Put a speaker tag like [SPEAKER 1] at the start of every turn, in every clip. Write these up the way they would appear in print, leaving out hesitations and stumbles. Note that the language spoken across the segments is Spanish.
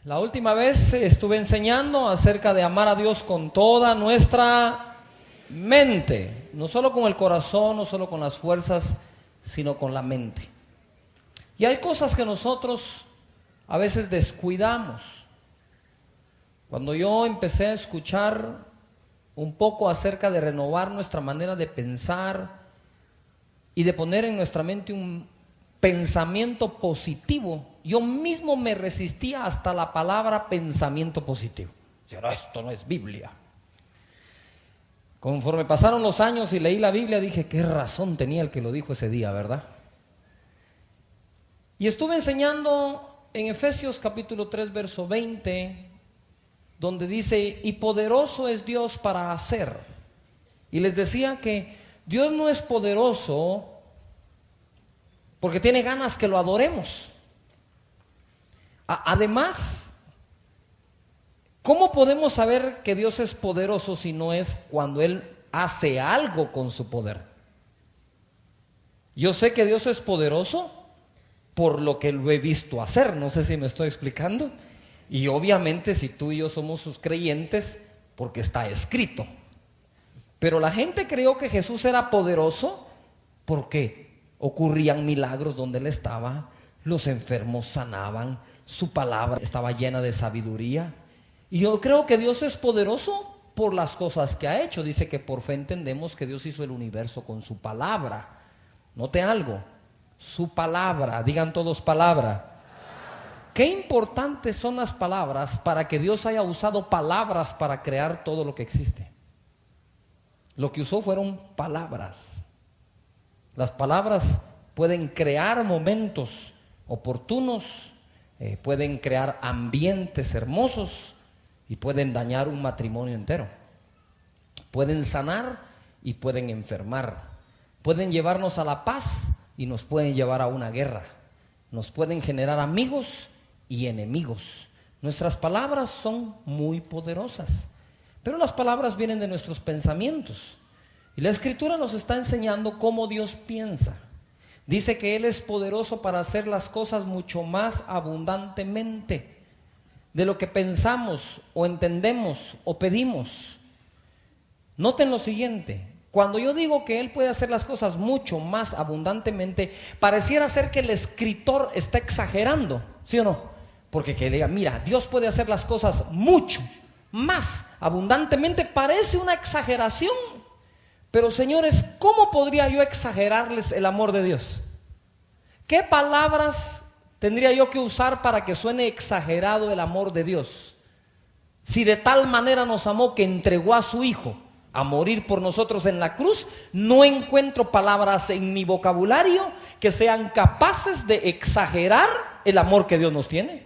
[SPEAKER 1] La última vez estuve enseñando acerca de amar a Dios con toda nuestra mente, no solo con el corazón, no solo con las fuerzas, sino con la mente. Y hay cosas que nosotros a veces descuidamos. Cuando yo empecé a escuchar un poco acerca de renovar nuestra manera de pensar y de poner en nuestra mente un pensamiento positivo, yo mismo me resistía hasta la palabra pensamiento positivo. Pero esto no es Biblia. Conforme pasaron los años y leí la Biblia, dije, qué razón tenía el que lo dijo ese día, ¿verdad? Y estuve enseñando en Efesios capítulo 3, verso 20, donde dice, y poderoso es Dios para hacer. Y les decía que Dios no es poderoso porque tiene ganas que lo adoremos. Además, ¿cómo podemos saber que Dios es poderoso si no es cuando Él hace algo con su poder? Yo sé que Dios es poderoso por lo que lo he visto hacer, no sé si me estoy explicando. Y obviamente si tú y yo somos sus creyentes, porque está escrito. Pero la gente creyó que Jesús era poderoso porque ocurrían milagros donde Él estaba, los enfermos sanaban, su palabra estaba llena de sabiduría. Y yo creo que Dios es poderoso por las cosas que ha hecho. Dice que por fe entendemos que Dios hizo el universo con su palabra. Note algo, su palabra, digan todos palabra. Qué importantes son las palabras para que Dios haya usado palabras para crear todo lo que existe. Lo que usó fueron palabras. Las palabras pueden crear momentos oportunos, pueden crear ambientes hermosos y pueden dañar un matrimonio entero. Pueden sanar y pueden enfermar. Pueden llevarnos a la paz y nos pueden llevar a una guerra. Nos pueden generar amigos y enemigos. Nuestras palabras son muy poderosas, pero las palabras vienen de nuestros pensamientos. Y la Escritura nos está enseñando cómo Dios piensa. Dice que Él es poderoso para hacer las cosas mucho más abundantemente de lo que pensamos o entendemos o pedimos. Noten lo siguiente, cuando yo digo que Él puede hacer las cosas mucho más abundantemente, pareciera ser que el escritor está exagerando, ¿sí o no? Porque que diga, mira, Dios puede hacer las cosas mucho más abundantemente, parece una exageración. Pero señores, ¿cómo podría yo exagerarles el amor de Dios? ¿Qué palabras tendría yo que usar para que suene exagerado el amor de Dios? Si de tal manera nos amó que entregó a su Hijo a morir por nosotros en la cruz, no encuentro palabras en mi vocabulario que sean capaces de exagerar el amor que Dios nos tiene.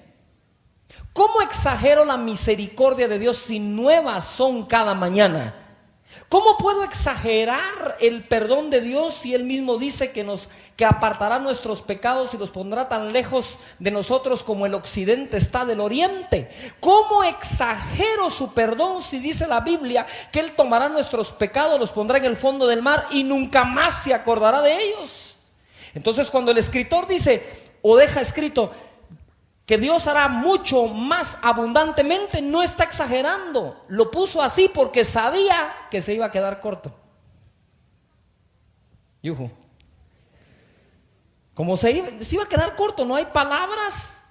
[SPEAKER 1] ¿Cómo exagero la misericordia de Dios si nuevas son cada mañana? ¿Cómo puedo exagerar el perdón de Dios si Él mismo dice que apartará nuestros pecados y los pondrá tan lejos de nosotros como el occidente está del oriente? ¿Cómo exagero su perdón si dice la Biblia que Él tomará nuestros pecados, los pondrá en el fondo del mar y nunca más se acordará de ellos? Entonces cuando el escritor dice o deja escrito que Dios hará mucho más abundantemente, no está exagerando. Lo puso así porque sabía que se iba a quedar corto. Yuhu. Como se iba a quedar corto, no hay palabras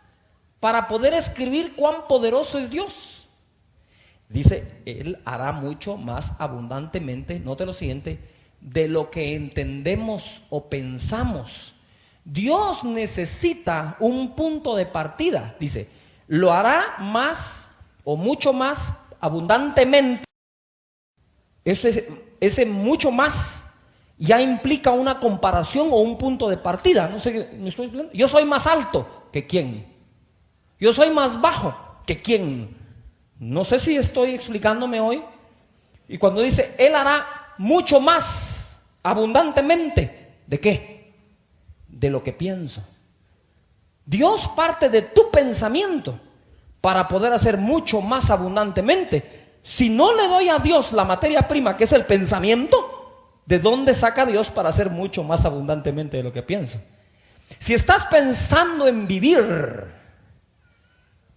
[SPEAKER 1] para poder escribir cuán poderoso es Dios. Dice, Él hará mucho más abundantemente, note lo siguiente, de lo que entendemos o pensamos. Dios necesita un punto de partida, dice, lo hará más o mucho más abundantemente. Ese mucho más ya implica una comparación o un punto de partida. No sé, ¿me estoy explicando? Yo soy más alto que quién. Yo soy más bajo que quién. No sé si estoy explicándome hoy. Y cuando dice, Él hará mucho más abundantemente, ¿de qué? De lo que pienso. Dios parte de tu pensamiento para poder hacer mucho más abundantemente. Si no le doy a Dios la materia prima que es el pensamiento, ¿de dónde saca Dios para hacer mucho más abundantemente de lo que pienso? Si estás pensando en vivir,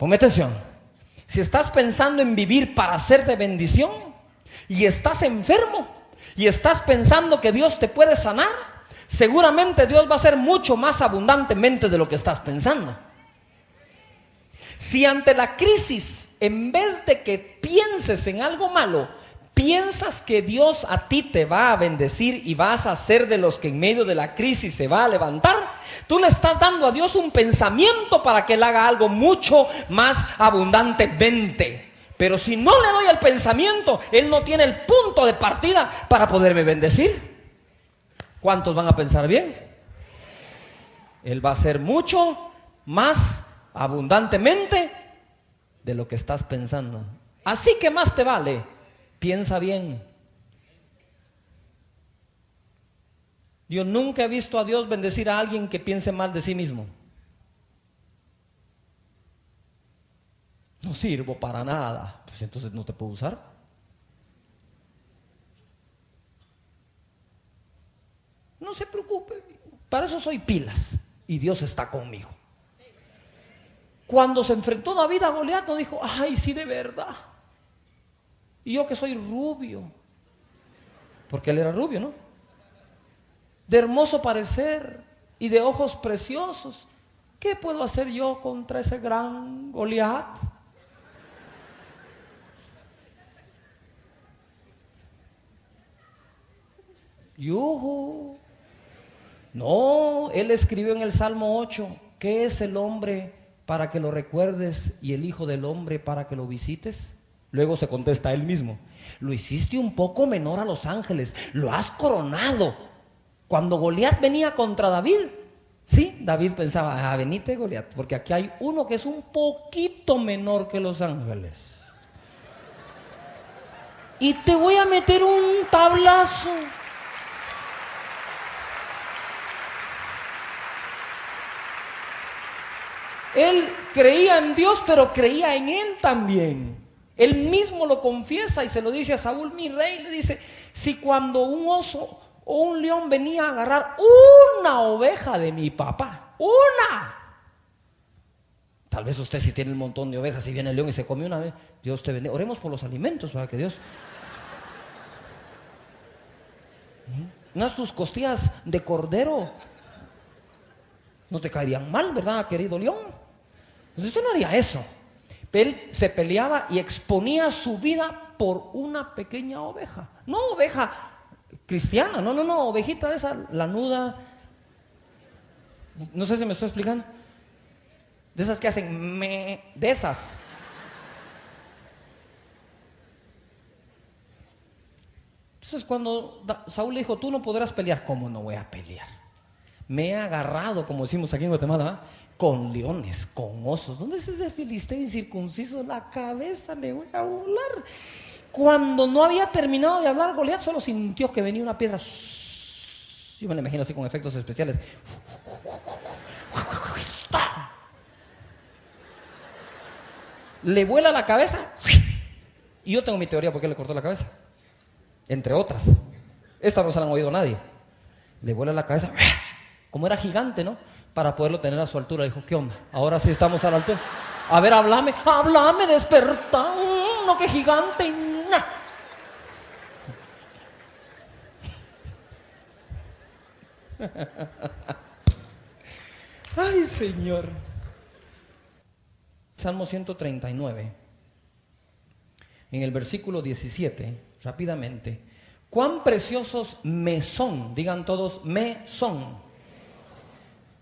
[SPEAKER 1] Ponme atención. Si estás pensando en vivir para ser de bendición y estás enfermo y estás pensando que Dios te puede sanar, seguramente Dios va a hacer mucho más abundantemente de lo que estás pensando. Si ante la crisis, en vez de que pienses en algo malo, piensas que Dios a ti te va a bendecir y vas a ser de los que en medio de la crisis se va a levantar, tú le estás dando a Dios un pensamiento para que Él haga algo mucho más abundantemente. Pero si no le doy el pensamiento, Él no tiene el punto de partida para poderme bendecir. ¿Cuántos van a pensar bien? Él va a hacer mucho más abundantemente de lo que estás pensando. Así que más te vale, piensa bien. Yo nunca he visto a Dios bendecir a alguien que piense mal de sí mismo. No sirvo para nada. Pues entonces no te puedo usar. No se preocupe, para eso soy pilas y Dios está conmigo. Cuando se enfrentó David a Goliat, no dijo, ay, sí, de verdad. Y yo que soy rubio, porque él era rubio, ¿no? De hermoso parecer y de ojos preciosos, ¿qué puedo hacer yo contra ese gran Goliat? Yuhu. No, él escribió en el Salmo 8, ¿qué es el hombre para que lo recuerdes y el hijo del hombre para que lo visites? Luego se contesta él mismo, lo hiciste un poco menor a los ángeles, lo has coronado. Cuando Goliat venía contra David, sí, David pensaba, venite Goliat, porque aquí hay uno que es un poquito menor que los ángeles. Y te voy a meter un tablazo. Él creía en Dios, pero creía en él también. Él mismo lo confiesa y se lo dice a Saúl, mi rey, le dice, si cuando un oso o un león venía a agarrar una oveja de mi papá, una. Tal vez usted si tiene un montón de ovejas y viene el león y se come una vez, Dios te bendiga. Oremos por los alimentos para que Dios... Unas tus costillas de cordero no te caerían mal, ¿verdad, querido león? Entonces usted no haría eso. Él se peleaba y exponía su vida por una pequeña oveja. No oveja cristiana, no, ovejita de esa lanuda. No sé si me estoy explicando. De esas que hacen de esas. Entonces cuando Saúl le dijo, tú no podrás pelear. ¿Cómo no voy a pelear? Me he agarrado, como decimos aquí en Guatemala, con leones, con osos. ¿Dónde es ese filisteo incircunciso? La cabeza le voy a volar. Cuando no había terminado de hablar Goliat, solo sintió que venía una piedra. Yo me lo imagino así con efectos especiales. Le vuela la cabeza. Y yo tengo mi teoría por qué le cortó la cabeza. Entre otras. Esta no se la han oído a nadie. Le vuela la cabeza. Como era gigante, ¿no? Para poderlo tener a su altura. Dijo, ¿qué onda? Ahora sí estamos a la altura. A ver, háblame, despertá. No, que gigante. Nah. Ay, Señor. Salmo 139. En el versículo 17, rápidamente. Cuán preciosos me son, digan todos, me son.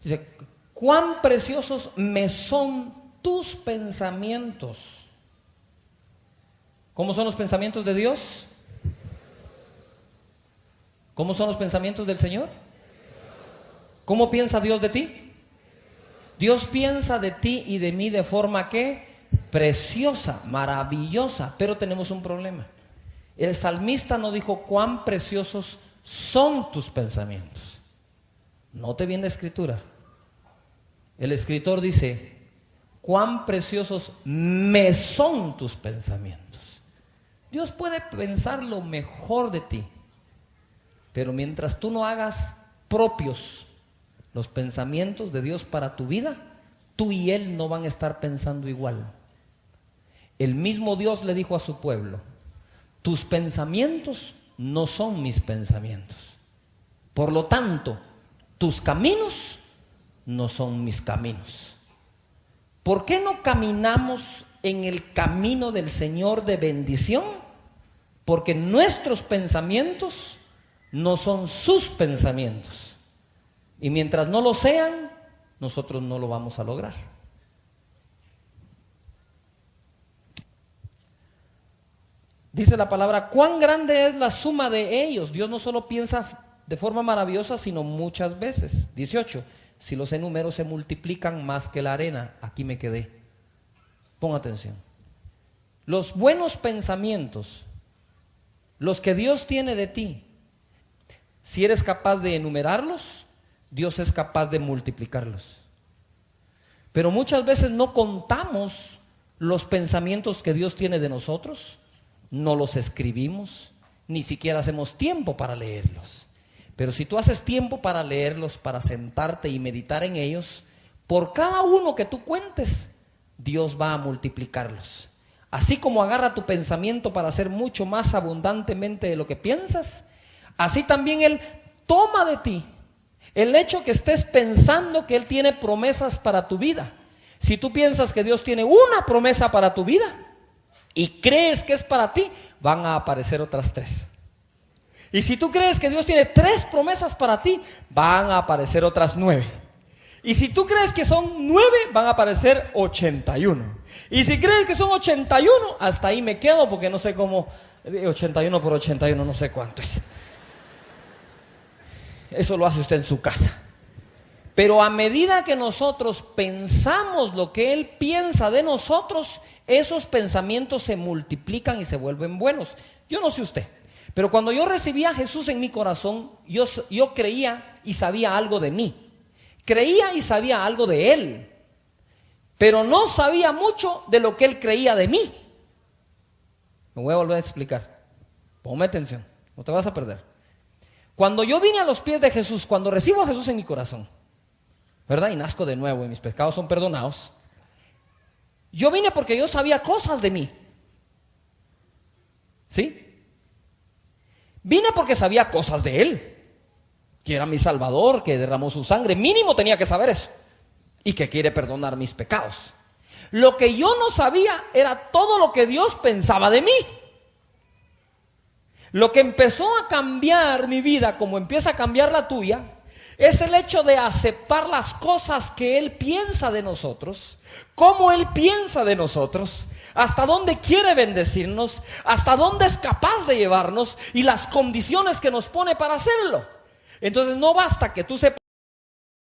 [SPEAKER 1] Dice, cuán preciosos me son tus pensamientos. ¿Cómo son los pensamientos de Dios? ¿Cómo son los pensamientos del Señor? ¿Cómo piensa Dios de ti? Dios piensa de ti y de mí de forma que preciosa, maravillosa, pero tenemos un problema. El salmista no dijo cuán preciosos son tus pensamientos. Note bien la escritura. El escritor dice, cuán preciosos me son tus pensamientos. Dios puede pensar lo mejor de ti, pero mientras tú no hagas propios los pensamientos de Dios para tu vida, tú y él no van a estar pensando igual. El mismo Dios le dijo a su pueblo: tus pensamientos no son mis pensamientos. Por lo tanto, tus caminos no son mis caminos. ¿Por qué no caminamos en el camino del Señor de bendición? Porque nuestros pensamientos no son sus pensamientos. Y mientras no lo sean, nosotros no lo vamos a lograr. Dice la palabra: cuán grande es la suma de ellos. Dios no solo piensa de forma maravillosa, sino muchas veces. 18. Si los números se multiplican más que la arena. Aquí me quedé. Pon atención. Los buenos pensamientos, los que Dios tiene de ti, si eres capaz de enumerarlos, Dios es capaz de multiplicarlos. Pero muchas veces no contamos los pensamientos que Dios tiene de nosotros, no los escribimos, ni siquiera hacemos tiempo para leerlos. Pero si tú haces tiempo para leerlos, para sentarte y meditar en ellos, por cada uno que tú cuentes, Dios va a multiplicarlos. Así como agarra tu pensamiento para hacer mucho más abundantemente de lo que piensas, así también Él toma de ti el hecho que estés pensando que Él tiene promesas para tu vida. Si tú piensas que Dios tiene una promesa para tu vida y crees que es para ti, van a aparecer otras 3. Y si tú crees que Dios tiene 3 promesas para ti, van a aparecer otras 9. Y si tú crees que son 9, van a aparecer 81. Y si crees que son 81, hasta ahí me quedo, porque no sé cómo, 81 por 81, no sé cuánto es. Eso lo hace usted en su casa. Pero a medida que nosotros pensamos lo que Él piensa de nosotros, esos pensamientos se multiplican y se vuelven buenos. Yo no sé usted, pero cuando yo recibí a Jesús en mi corazón, yo creía y sabía algo de mí. Creía y sabía algo de Él, pero no sabía mucho de lo que Él creía de mí. Me voy a volver a explicar. Ponme atención, no te vas a perder. Cuando yo vine a los pies de Jesús, cuando recibo a Jesús en mi corazón, ¿verdad? Y nazco de nuevo y mis pecados son perdonados. Yo vine porque yo sabía cosas de mí. ¿Sí? Vine porque sabía cosas de Él, que era mi Salvador, que derramó su sangre. Mínimo tenía que saber eso. Y que quiere perdonar mis pecados. Lo que yo no sabía era todo lo que Dios pensaba de mí. Lo que empezó a cambiar mi vida, como empieza a cambiar la tuya, es el hecho de aceptar las cosas que Él piensa de nosotros, cómo Él piensa de nosotros, hasta dónde quiere bendecirnos, hasta dónde es capaz de llevarnos y las condiciones que nos pone para hacerlo. Entonces no basta que tú sepas